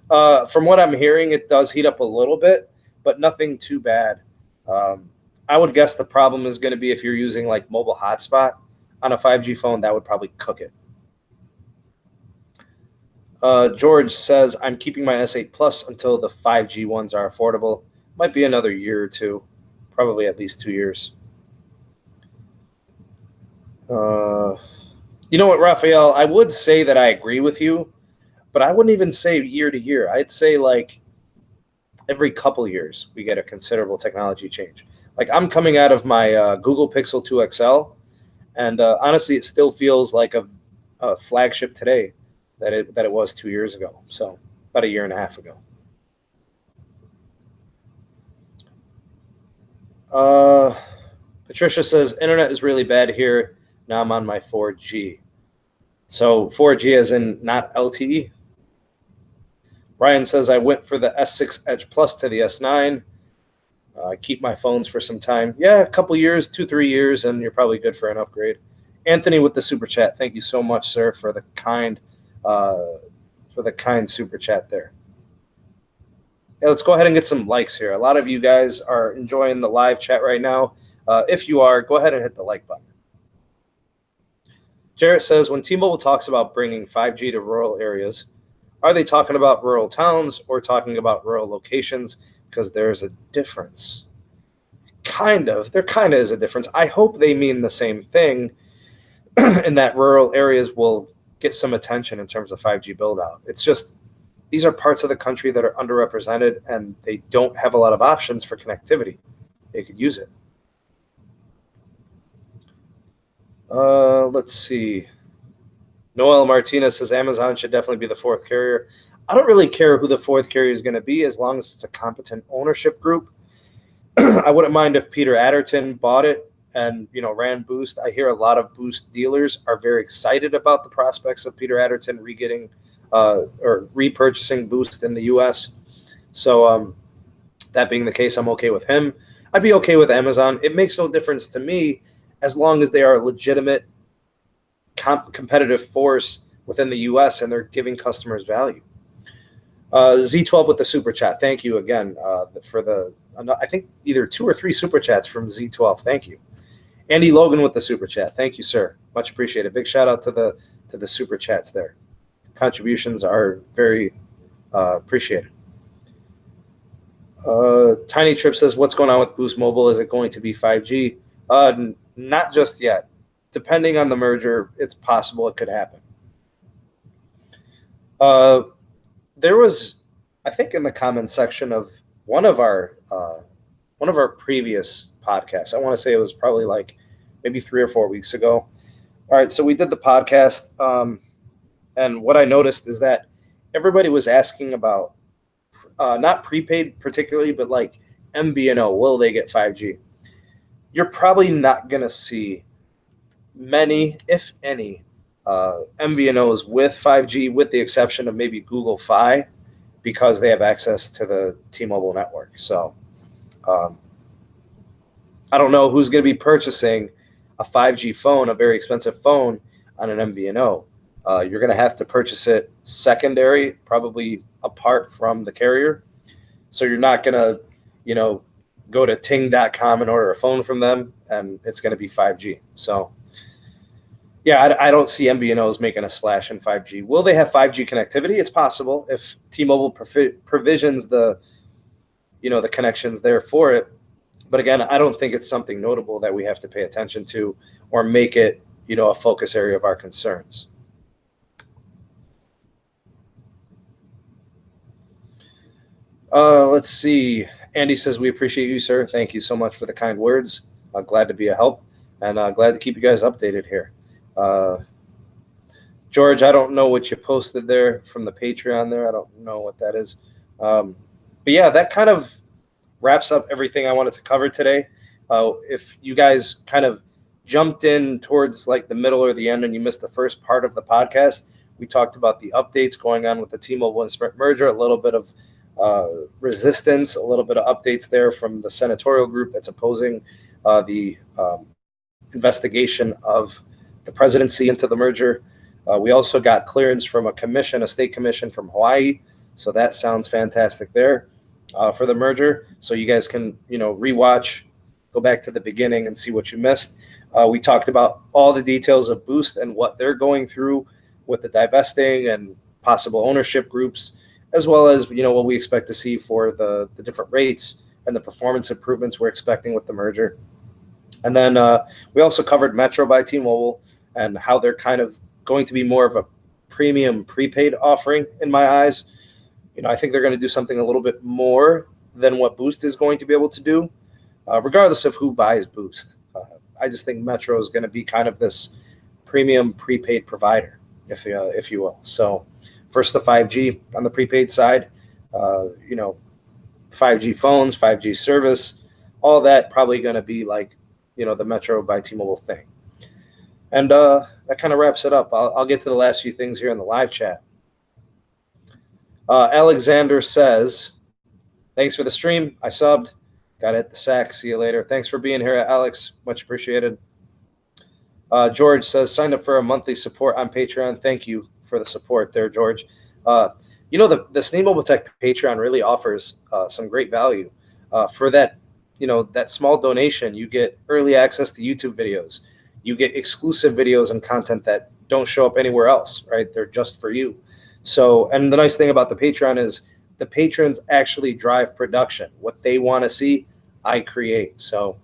From what I'm hearing, it does heat up a little bit, but nothing too bad. I would guess the problem is going to be if you're using like mobile hotspot on a 5G phone, that would probably cook it. George says, I'm keeping my S8 Plus until the 5G ones are affordable. Might be another year or two, probably at least 2 years. You know what, Raphael? I would say that I agree with you, but I wouldn't even say year to year. I'd say like every couple years we get a considerable technology change. Like I'm coming out of my Google Pixel 2 XL, and honestly, it still feels like a flagship today that it was 2 years ago. So about a year and a half ago. Patricia says, internet is really bad here. Now I'm on my 4G. So 4G as in not LTE. Brian says, I went for the S6 Edge Plus to the S9. I keep my phones for some time. Yeah, a couple years, 2-3 years, and you're probably good for an upgrade. Anthony with the super chat. Thank you so much, sir, for the kind super chat there. Yeah, let's go ahead and get some likes here. A lot of you guys are enjoying the live chat right now. If you are, go ahead and hit the like button. Jarrett says, when T-Mobile talks about bringing 5G to rural areas, are they talking about rural towns or talking about rural locations? Because there's a difference. Kind of. There kind of is a difference. I hope they mean the same thing and that rural areas will get some attention in terms of 5G build out. It's just these are parts of the country that are underrepresented and they don't have a lot of options for connectivity. They could use it. Let's see. Noel Martinez says Amazon should definitely be the fourth carrier. I don't really care who the fourth carrier is going to be as long as it's a competent ownership group. I wouldn't mind if Peter Adderton bought it and ran Boost. I hear a lot of Boost dealers are very excited about the prospects of Peter Adderton or repurchasing Boost in the U.S. So that being the case, I'm okay with him. I'd be okay with Amazon. It makes no difference to me as long as they are a legitimate competitive force within the U.S. and they're giving customers value. Z12 with the super chat. Thank you again for I think either 2 or 3 super chats from Z12. Thank you. Andy Logan with the super chat. Thank you, sir. Much appreciated. Big shout out to the super chats there. Contributions are very appreciated. Tiny Trip says, what's going on with Boost Mobile? Is it going to be 5G? Not just yet. Depending on the merger, it's possible it could happen. There was, I think, in the comments section of one of our previous podcasts. I want to say it was probably like maybe 3 or 4 weeks ago. All right, so we did the podcast, and what I noticed is that everybody was asking about not prepaid particularly, but like MVNO. Will they get 5G? You're probably not going to see many, if any, MVNOs with 5G, with the exception of maybe Google Fi, because they have access to the T-Mobile network. So I don't know who's going to be purchasing a 5G phone, a very expensive phone, on an MVNO. You're going to have to purchase it secondary, probably apart from the carrier. So you're not going to, go to ting.com and order a phone from them, and it's going to be 5G. So yeah, I don't see MVNOs making a splash in 5G. Will they have 5G connectivity? It's possible if T-Mobile provisions the connections there for it. But again, I don't think it's something notable that we have to pay attention to or make it, a focus area of our concerns. Let's see. Andy says, we appreciate you, sir. Thank you so much for the kind words. Glad to be a help, and glad to keep you guys updated here. George, I don't know what you posted there from the Patreon there. I don't know what that is. But yeah, that kind of wraps up everything I wanted to cover today. If you guys kind of jumped in towards like the middle or the end and you missed the first part of the podcast, we talked about the updates going on with the T-Mobile and Sprint merger, a little bit of resistance, a little bit of updates there from the senatorial group that's opposing the investigation of the presidency into the merger. We also got clearance from a state commission from Hawaii. So that sounds fantastic there for the merger. So you guys can, rewatch, go back to the beginning and see what you missed. We talked about all the details of Boost and what they're going through with the divesting and possible ownership groups, as well as, what we expect to see for the different rates and the performance improvements we're expecting with the merger. And then we also covered Metro by Tmobile and how they're kind of going to be more of a premium prepaid offering in my eyes. I think they're going to do something a little bit more than what Boost is going to be able to do, regardless of who buys Boost. I just think Metro is going to be kind of this premium prepaid provider, if you will. So first the 5G on the prepaid side, 5G phones, 5G service, all that probably going to be like, the Metro by T-Mobile thing. And that kind of wraps it up. I'll get to the last few things here in the live chat. Alexander says, thanks for the stream. I subbed. Got to hit the sack. See you later. Thanks for being here, Alex. Much appreciated. George says, signed up for a monthly support on Patreon. Thank you for the support there, George. The Sneed Mobile Tech Patreon really offers some great value. For that, that small donation, you get early access to YouTube videos. You get exclusive videos and content that don't show up anywhere else, right? They're just for you. So, and the nice thing about the Patreon is the patrons actually drive production. What they want to see, I create. So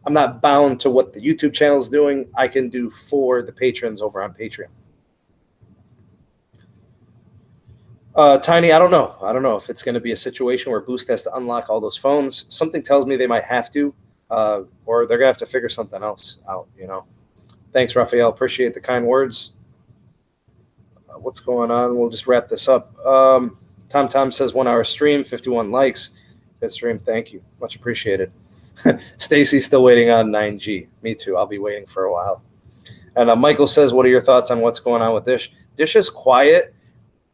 I'm not bound to what the YouTube channel is doing. I can do for the patrons over on Patreon. Tiny, I don't know. I don't know if it's going to be a situation where Boost has to unlock all those phones. Something tells me they might have to, or they're going to have to figure something else out, Thanks, Raphael. Appreciate the kind words. What's going on? We'll just wrap this up. Tom says 1 hour stream, 51 likes. Good stream. Thank you. Much appreciated. Stacy's still waiting on 9G. Me too. I'll be waiting for a while. And Michael says, what are your thoughts on what's going on with Dish? Dish is quiet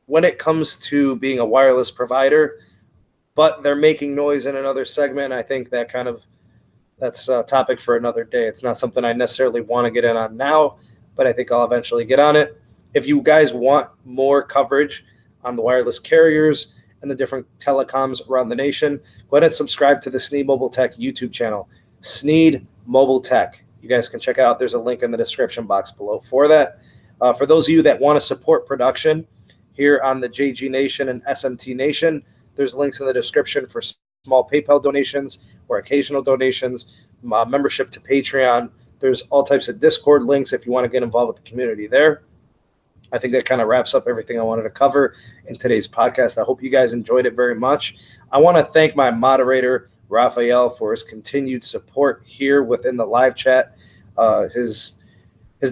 when it comes to being a wireless provider, but they're making noise in another segment. I think that's a topic for another day. It's not something I necessarily want to get in on now, but I think I'll eventually get on it. If you guys want more coverage on the wireless carriers and the different telecoms around the nation, go ahead and subscribe to the Sneed Mobile Tech YouTube channel, Sneed Mobile Tech. You guys can check it out. There's a link in the description box below for that. For those of you that want to support production here on the JGnation and SMT Nation, there's links in the description for small PayPal donations or occasional donations, membership to Patreon. There's all types of Discord links if you want to get involved with the community there. I think that kind of wraps up everything I wanted to cover in today's podcast. I hope you guys enjoyed it very much. I want to thank my moderator, Raphael, for his continued support here within the live chat, his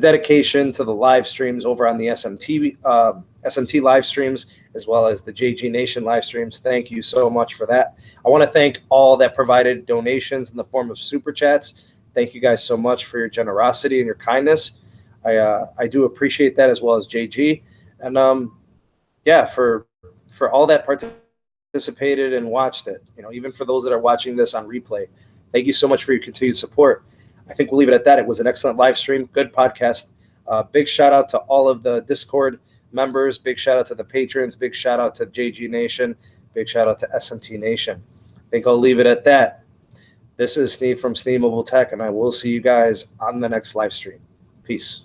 dedication to the live streams over on the SMT live streams, as well as the JGnation live streams. Thank you so much for that. I want to thank all that provided donations in the form of super chats. Thank you guys so much for your generosity and your kindness. I do appreciate that, as well as JG. And for all that participated and watched it, even for those that are watching this on replay, thank you so much for your continued support. I think we'll leave it at that. It was an excellent live stream, good podcast. Big shout out to all of the Discord members. Big shout out to the patrons. Big shout out to JGnation. Big shout out to SMT Nation. I think I'll leave it at that. This is Sneed from Sneed Mobile Tech, and I will see you guys on the next live stream. Peace.